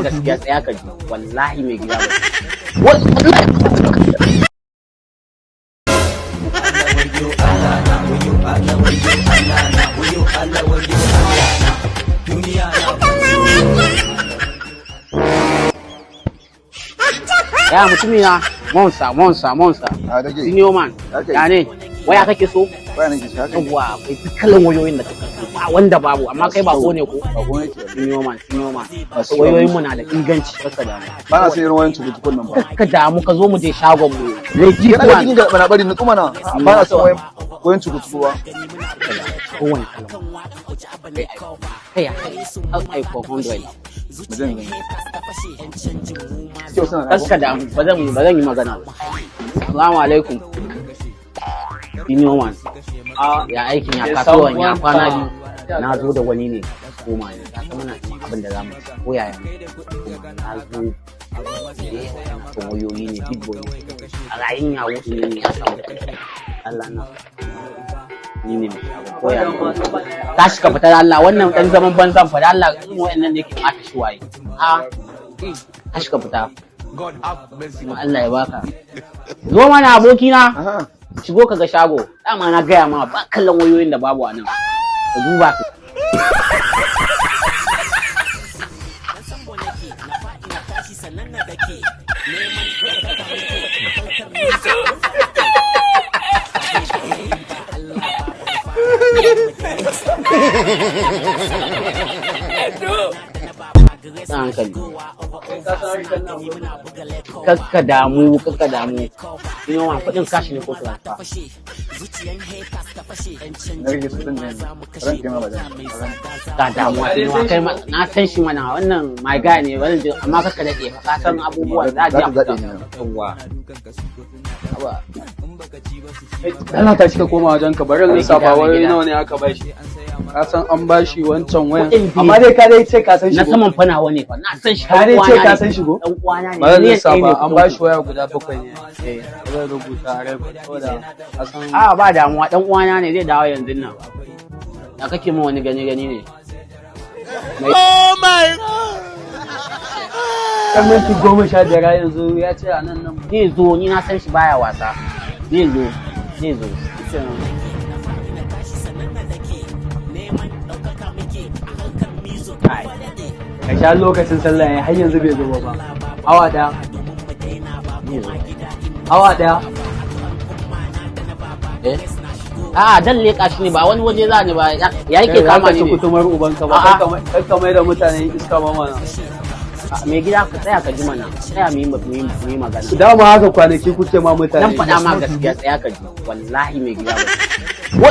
gaskiya tsaya ka ji wallahi mai gida ba ya mutumi na monsa senior man ya ne waya kake so yawa kai dukkan wayoyin da kake so ba wanda babu amma kai ba ko ne ko senior man wayoyin mu na da inganci kaka damu ba na sai irin wayoyin tukun nan ba kaka damu ka zo mu je shagon mu leki kuwa kin ga bana bari na kuma na ba na san wayoyin tukun ba kowane kai ai ko hundred kaska damu ba zan yi magana ba assalamu alaikum senior man ya aikin ya kasuwan ya kwana biyu na zo da wani ne koma ne ta muna abin da zamu ko yaya na zo da wayoyi ne big boy a rayin ya wuce ne ya samu Allah na ni ne ko yaya tashi ka fita da Allah wannan dan zaman banzan fa da Allah mu wayannan ne ke mata shi waye tashi ka fita Allah ya baka zo mana abokina shigo ka ga shago dama na gaya ma ba kallon wayoyin da babu a nan ka duba ka hankali kakka damu ina wa kudin kashi ne ko transfer ka damu ina kai na san shi mana wannan my guy ne wannan amma kakka dade ka san abubuwan da ji yawa Allah ta cika koma wajen ka bari lissafa wayoyi nawa ne aka bashi ka san an bashi wancan wayan amma dai ka dai ce ka san shi na saman fana wani fa na san shi ka dai ce ka san shi go dan uwana ne bari lissafa an bashi waya guda 7 ne zai rubuta a rai saboda a san ba damuwa dan uwana ne zai dawo yanzu nan da kake min wani gani ne oh my kan minti 15 yanzu ya ce a nan zai zo ni na san shi baya wasa zai zo ka sha lokacin sallah ya har yanzu bai zo ba awa daya dan leka shi ne ba wani waje za ni ba ya yake kama ni ne kutumar ubanka ba kakka mai da mutane iska ba mana mai gida ka tsaya ka ji mana tsaya mu yi magana dama haka kwanaki kuke ma mutane nan faɗa ma gaskiya tsaya ka ji wallahi mai gida ba